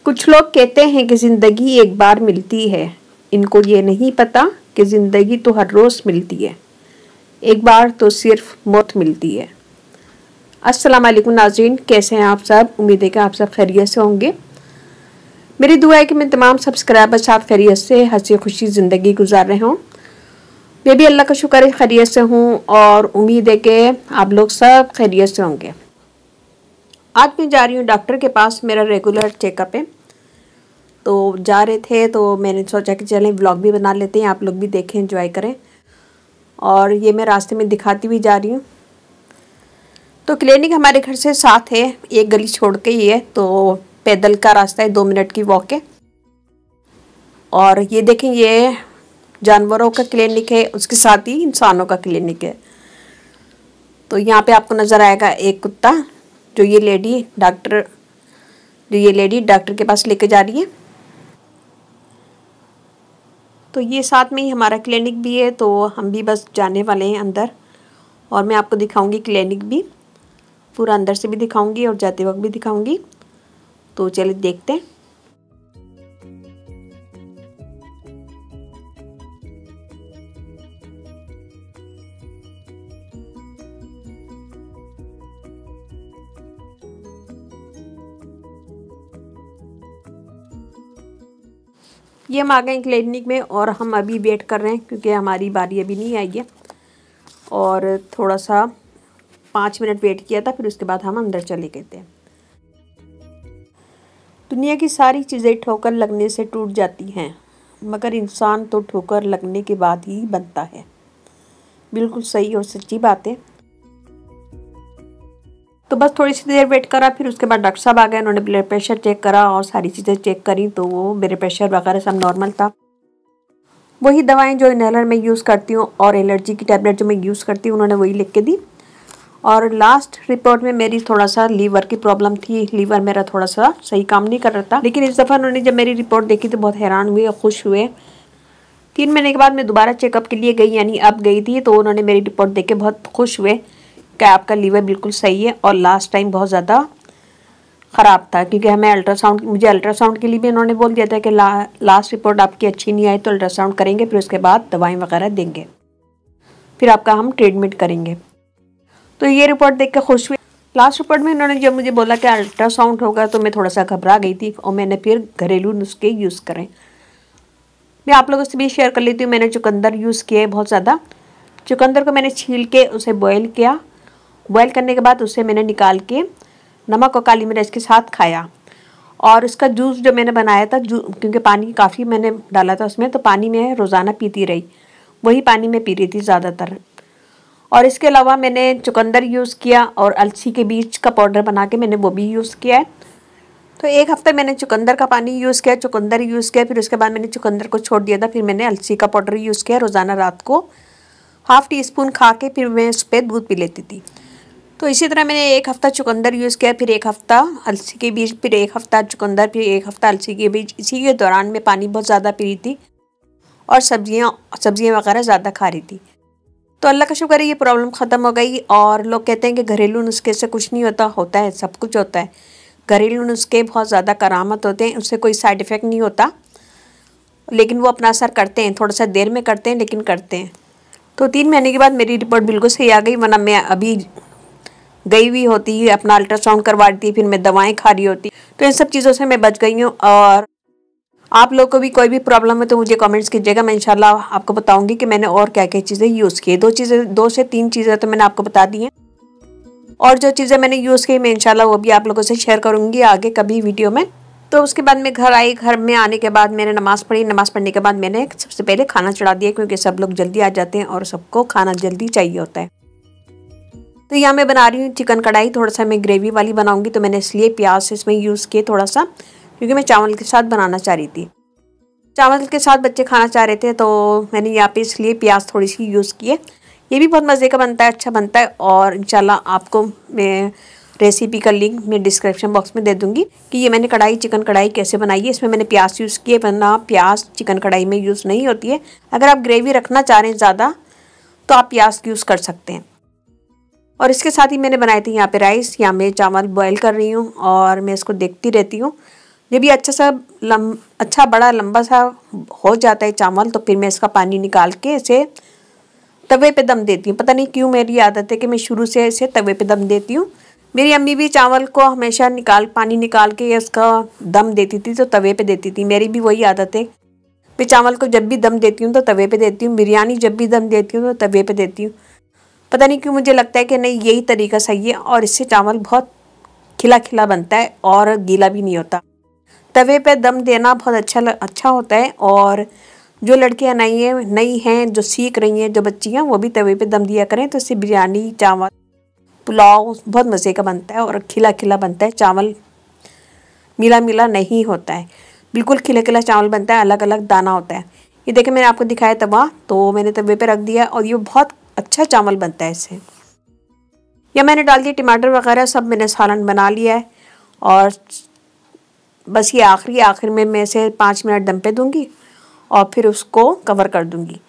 कुछ लोग कहते हैं कि ज़िंदगी एक बार मिलती है, इनको ये नहीं पता कि ज़िंदगी तो हर रोज़ मिलती है, एक बार तो सिर्फ मौत मिलती है। अस्सलाम वालेकुम नाज़रीन, कैसे हैं आप सब? उम्मीद है कि आप सब खैरियत से होंगे। मेरी दुआ है कि मैं तमाम सब्सक्राइबर साथ खैरियत से हंसी खुशी ज़िंदगी गुजार रहे हों। मैं भी अल्लाह का शुक्र है खैरियत से हूँ और उम्मीद है कि आप लोग सब खैरियत से होंगे। आज मैं जा रही हूँ डॉक्टर के पास, मेरा रेगुलर चेकअप है। तो जा रहे थे तो मैंने सोचा कि चलें व्लॉग भी बना लेते हैं, आप लोग भी देखें, एंजॉय करें। और ये मैं रास्ते में दिखाती हुई जा रही हूँ। तो क्लिनिक हमारे घर से साथ है, एक गली छोड़ के ही है, तो पैदल का रास्ता है, 2 मिनट की वॉक है। और ये देखें, ये जानवरों का क्लिनिक है, उसके साथ ही इंसानों का क्लिनिक है। तो यहाँ पे आपको नज़र आएगा एक कुत्ता जो ये लेडी डॉक्टर के पास लेके जा रही है। तो ये साथ में ही हमारा क्लिनिक भी है, तो हम भी बस जाने वाले हैं अंदर। और मैं आपको दिखाऊंगी क्लिनिक भी, पूरा अंदर से भी दिखाऊंगी और जाते वक्त भी दिखाऊंगी। तो चलिए देखते हैं। ये हम आ गए क्लिनिक में और हम अभी वेट कर रहे हैं क्योंकि हमारी बारी अभी नहीं आई है। और थोड़ा सा 5 मिनट वेट किया था, फिर उसके बाद हम अंदर चले गए थे। दुनिया की सारी चीज़ें ठोकर लगने से टूट जाती हैं, मगर इंसान तो ठोकर लगने के बाद ही बनता है। बिल्कुल सही और सच्ची बात है। तो बस थोड़ी सी देर वेट करा, फिर उसके बाद डॉक्टर साहब आ गए। उन्होंने ब्लड प्रेशर चेक करा और सारी चीज़ें चेक करी, तो वो मेरे प्रेशर वगैरह सब नॉर्मल था। वही दवाएं जो इनहेलर में यूज़ करती हूँ और एलर्जी की टैबलेट जो मैं यूज़ करती हूँ, उन्होंने वही लिख के दी। और लास्ट रिपोर्ट में मेरी थोड़ा सा लीवर की प्रॉब्लम थी, लीवर मेरा थोड़ा सा सही काम नहीं कर रहा था। लेकिन इस दफ़ा उन्होंने जब मेरी रिपोर्ट देखी तो बहुत हैरान हुए और खुश हुए। 3 महीने के बाद मैं दोबारा चेकअप के लिए गई, यानी अब गई थी, तो उन्होंने मेरी रिपोर्ट देख के बहुत खुश हुए कि आपका लीवर बिल्कुल सही है। और लास्ट टाइम बहुत ज़्यादा ख़राब था, क्योंकि मुझे अल्ट्रासाउंड के लिए भी उन्होंने बोल दिया था कि लास्ट रिपोर्ट आपकी अच्छी नहीं आई तो अल्ट्रासाउंड करेंगे, फिर उसके बाद दवाएं वगैरह देंगे, फिर आपका हम ट्रीटमेंट करेंगे। तो ये रिपोर्ट देख के खुश हुई। लास्ट रिपोर्ट में उन्होंने जब मुझे बोला कि अल्ट्रासाउंड होगा तो मैं थोड़ा सा घबरा गई थी और मैंने फिर घरेलू नुस्खे यूज़ करें। मैं आप लोगों से भी शेयर कर लेती हूँ। मैंने चुकंदर यूज़ किया है बहुत ज़्यादा। चुकंदर को मैंने छील के उसे बॉयल किया। बॉयल करने के बाद उसे मैंने निकाल के नमक और काली मिर्च के साथ खाया। और उसका जूस जो मैंने बनाया था, क्योंकि पानी काफ़ी मैंने डाला था उसमें, तो पानी में रोज़ाना पीती रही, वही पानी में पी रही थी ज़्यादातर। और इसके अलावा मैंने चुकंदर यूज़ किया और अलसी के बीज का पाउडर बना के मैंने वो भी यूज़ किया है। तो 1 हफ्ते मैंने चुकंदर का पानी यूज़ किया, चुकंदर यूज़ किया, फिर उसके बाद मैंने चुकंदर को छोड़ दिया था। फिर मैंने अलसी का पाउडर यूज़ किया। रोज़ाना रात को ½ टीस्पून खा के फिर मैं उस पर दूध पी लेती थी। तो इसी तरह मैंने 1 हफ्ता चुकंदर यूज़ किया, फिर 1 हफ्ता अलसी के बीज, फिर 1 हफ्ता चुकंदर, फिर 1 हफ्ता अलसी के बीज। इसी के दौरान मैं पानी बहुत ज़्यादा पी रही थी और सब्जियाँ वगैरह ज़्यादा खा रही थी। तो अल्लाह का शुक्र है ये प्रॉब्लम ख़त्म हो गई। और लोग कहते हैं कि घरेलू नुस्खे से कुछ नहीं होता, होता है, सब कुछ होता है। घरेलू नुस्खे बहुत ज़्यादा करामत होते हैं, उससे कोई साइड इफ़ेक्ट नहीं होता, लेकिन वो अपना असर करते हैं, थोड़ा सा देर में करते हैं लेकिन करते हैं। तो 3 महीने के बाद मेरी रिपोर्ट बिल्कुल सही आ गई, वरना मैं अभी गई हुई होती, अपना अल्ट्रासाउंड करवा रही थी, फिर मैं दवाएं खा रही होती। तो इन सब चीज़ों से मैं बच गई हूँ। और आप लोग को भी कोई भी प्रॉब्लम है तो मुझे कमेंट्स कीजिएगा, मैं इंशाल्लाह आपको बताऊंगी कि मैंने और क्या क्या चीज़ें यूज़ की। 2 से 3 चीज़ें तो मैंने आपको बता दी हैं, और जो चीज़ें मैंने यूज़ की मैं इंशाल्लाह वो भी आप लोगों से शेयर करूँगी आगे कभी वीडियो में। तो उसके बाद मैं घर आई। घर में आने के बाद मैंने नमाज़ पढ़ी। नमाज़ पढ़ने के बाद मैंने सबसे पहले खाना चढ़ा दिया, क्योंकि सब लोग जल्दी आ जाते हैं और सबको खाना जल्दी चाहिए होता है। तो यहाँ मैं बना रही हूँ चिकन कढ़ाई। थोड़ा सा मैं ग्रेवी वाली बनाऊँगी, तो मैंने इसलिए प्याज इसमें यूज़ किए थोड़ा सा, क्योंकि मैं चावल के साथ बनाना चाह रही थी। चावल के साथ बच्चे खाना चाह रहे थे, तो मैंने यहाँ पे इसलिए प्याज थोड़ी सी यूज़ की है। ये भी बहुत मज़े का बनता है, अच्छा बनता है। और इंशाल्लाह आपको मैं रेसिपी का लिंक मैं डिस्क्रिप्शन बॉक्स में दे दूँगी कि ये मैंने चिकन कढ़ाई कैसे बनाई है। इसमें मैंने प्याज यूज़ किए, वरना प्याज चिकन कढ़ाई में यूज़ नहीं होती है। अगर आप ग्रेवी रखना चाह रहे हैं ज़्यादा तो आप प्याज यूज़ कर सकते हैं। और इसके साथ ही मैंने बनाए थे यहाँ पे राइस। यहाँ मैं चावल बॉयल कर रही हूँ और मैं इसको देखती रहती हूँ जब ये अच्छा बड़ा लंबा सा हो जाता है चावल, तो फिर मैं इसका पानी निकाल के इसे तवे पे दम देती हूँ। पता नहीं क्यों मेरी आदत है कि मैं शुरू से इसे तवे पे दम देती हूँ। मेरी अम्मी भी चावल को हमेशा पानी निकाल के इसका दम देती थी, तो तवे पे देती थी। मेरी भी वही आदत है, मैं चावल को जब भी दम देती हूँ तो तवे पे देती हूँ। बिरयानी जब भी दम देती हूँ तो तवे पे देती हूँ। पता नहीं क्यों मुझे लगता है कि नहीं, यही तरीका सही है और इससे चावल बहुत खिला खिला बनता है और गीला भी नहीं होता। तवे पे दम देना बहुत अच्छा होता है। और जो लड़कियां नई हैं, जो सीख रही हैं, जो बच्चियां, वो भी तवे पे दम दिया करें, तो इससे बिरयानी, चावल, पुलाव बहुत मज़े का बनता है और खिला खिला बनता है। चावल मिला मिला नहीं होता है, बिल्कुल खिला खिला चावल बनता है, अलग अलग दाना होता है। ये देखिए मैंने आपको दिखाया तवा, तो मैंने तवे पे रख दिया और ये बहुत अच्छा चावल बनता है इससे। या मैंने डाल दिया टमाटर वगैरह, सब मैंने सालन बना लिया है। और बस ये आखिर में मैं इसे 5 मिनट दम पे दूंगी और फिर उसको कवर कर दूंगी।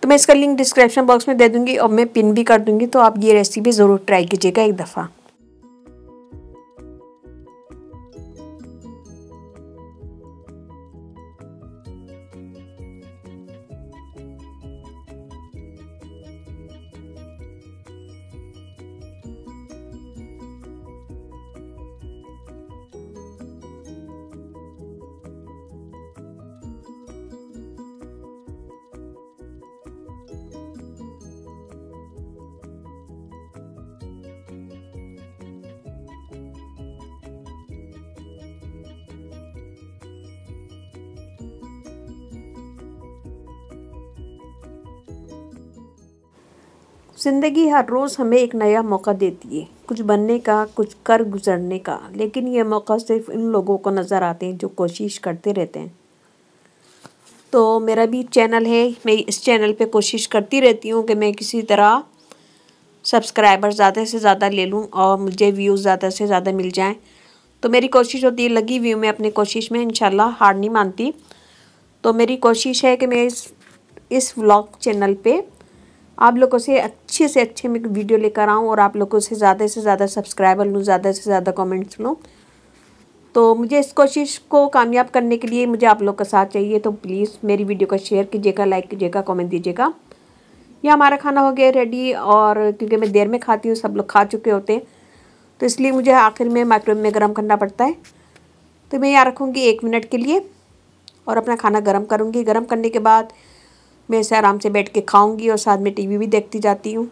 तो मैं इसका लिंक डिस्क्रिप्शन बॉक्स में दे दूंगी और मैं पिन भी कर दूंगी, तो आप ये रेसिपी ज़रूर ट्राई कीजिएगा एक दफ़ा। ज़िंदगी हर रोज़ हमें एक नया मौका देती है, कुछ बनने का, कुछ कर गुजरने का। लेकिन ये मौका सिर्फ इन लोगों को नज़र आते हैं जो कोशिश करते रहते हैं। तो मेरा भी चैनल है, मैं इस चैनल पे कोशिश करती रहती हूँ कि मैं किसी तरह सब्सक्राइबर ज़्यादा से ज़्यादा ले लूँ और मुझे व्यूज़ ज़्यादा से ज़्यादा मिल जाएँ। तो मेरी कोशिश होती है, लगी हुई हूँ मैं अपनी कोशिश में, इंशाल्लाह हार नहीं मानती। तो मेरी कोशिश है कि मैं इस व्लॉग चैनल पे आप लोगों से अच्छे मैं वीडियो लेकर आऊँ और आप लोगों से ज़्यादा सब्सक्राइबर लूँ, ज़्यादा से ज़्यादा कमेंट्स लूँ। तो मुझे इस कोशिश को कामयाब करने के लिए मुझे आप लोग का साथ चाहिए। तो प्लीज़ मेरी वीडियो को शेयर कीजिएगा, लाइक कीजिएगा, कमेंट दीजिएगा। यह हमारा खाना हो गया रेडी, और क्योंकि मैं देर में खाती हूँ, सब लोग खा चुके होते हैं, तो इसलिए मुझे आखिर में माइक्रोवेव में गर्म करना पड़ता है। तो मैं यहाँ रखूँगी 1 मिनट के लिए और अपना खाना गर्म करूँगी। गर्म करने के बाद मैं इसे आराम से बैठ के खाऊंगी और साथ में टीवी भी देखती जाती हूँ।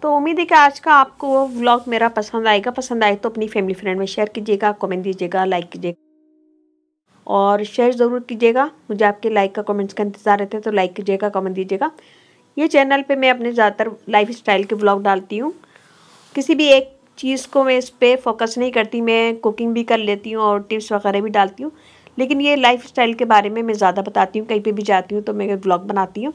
तो उम्मीद है कि आज का आपको व्लॉग मेरा पसंद आएगा। पसंद आए तो अपनी फैमिली फ्रेंड में शेयर कीजिएगा, कमेंट दीजिएगा, लाइक कीजिएगा और शेयर ज़रूर कीजिएगा। मुझे आपके लाइक का, कमेंट्स का इंतज़ार रहता है, तो लाइक कीजिएगा, कमेंट दीजिएगा। ये चैनल पे मैं अपने ज़्यादातर लाइफ स्टाइल के व्लॉग डालती हूँ। किसी भी एक चीज़ को मैं इस पर फोकस नहीं करती, मैं कुकिंग भी कर लेती हूँ और टिप्स वगैरह भी डालती हूँ, लेकिन ये लाइफ स्टाइल के बारे में मैं ज़्यादा बताती हूँ। कहीं पे भी जाती हूँ तो मैं व्लॉग बनाती हूँ।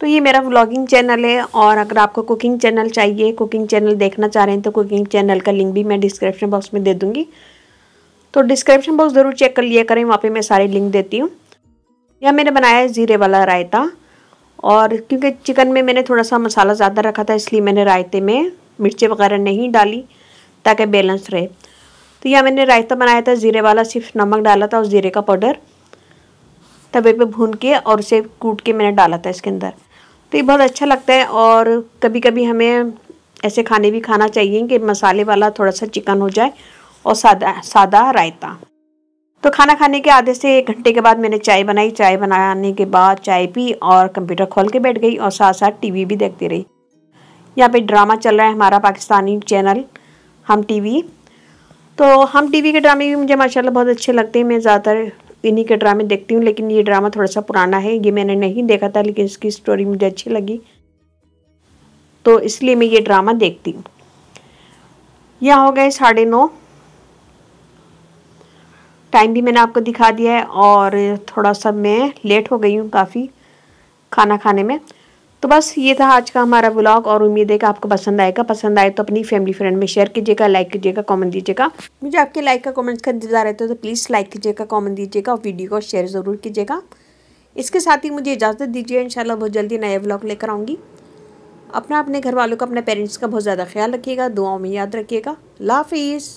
तो ये मेरा व्लॉगिंग चैनल है। और अगर आपको कुकिंग चैनल चाहिए, कुकिंग चैनल देखना चाह रहे हैं, तो कुकिंग चैनल का लिंक भी मैं डिस्क्रिप्शन बॉक्स में दे दूँगी। तो डिस्क्रिप्शन बॉक्स ज़रूर चेक कर लिया करें, वहाँ पर मैं सारे लिंक देती हूँ। यह मैंने बनाया है ज़ीरे वाला रायता, और क्योंकि चिकन में मैंने थोड़ा सा मसाला ज़्यादा रखा था, इसलिए मैंने रायते में मिर्ची वगैरह नहीं डाली ताकि बैलेंस रहे। तो यह मैंने रायता बनाया था ज़ीरे वाला, सिर्फ नमक डाला था और ज़ीरे का पाउडर तवे पे भून के और उसे कूट के मैंने डाला था इसके अंदर। तो ये बहुत अच्छा लगता है। और कभी कभी हमें ऐसे खाने भी खाना चाहिए कि मसाले वाला थोड़ा सा चिकन हो जाए और सादा रायता। तो खाना खाने के आधे से 1 घंटे के बाद मैंने चाय बनाई। चाय बनाने के बाद चाय पी और कंप्यूटर खोल के बैठ गई और साथ साथ टीवी भी देखती रही। यहाँ पे ड्रामा चल रहा है हमारा पाकिस्तानी चैनल हम टीवी। तो हम टीवी के ड्रामे भी मुझे माशाल्लाह बहुत अच्छे लगते हैं। मैं ज़्यादातर इन्हीं के ड्रामे देखती हूँ, लेकिन ये ड्रामा थोड़ा सा पुराना है, ये मैंने नहीं देखा था, लेकिन इसकी स्टोरी मुझे अच्छी लगी, तो इसलिए मैं ये ड्रामा देखती हूँ। यहाँ हो गए 9:30, टाइम भी मैंने आपको दिखा दिया है और थोड़ा सा मैं लेट हो गई हूँ काफ़ी खाना खाने में। तो बस ये था आज का हमारा व्लॉग और उम्मीद है कि आपको पसंद आएगा। पसंद आए तो अपनी फैमिली फ्रेंड में शेयर कीजिएगा, लाइक कीजिएगा, कमेंट दीजिएगा। मुझे आपके लाइक का, कमेंट्स का इंतजार रहता है, तो प्लीज़ लाइक कीजिएगा, कमेंट दीजिएगा और वीडियो को शेयर ज़रूर कीजिएगा। इसके साथ ही मुझे इजाज़त दीजिए, इंशाल्लाह बहुत जल्दी नया व्लॉग लेकर आऊँगी। अपने घर वालों का, अपने पेरेंट्स का बहुत ज़्यादा ख्याल रखिएगा, दुआओं में याद रखिएगा। अल्लाह हाफिज़।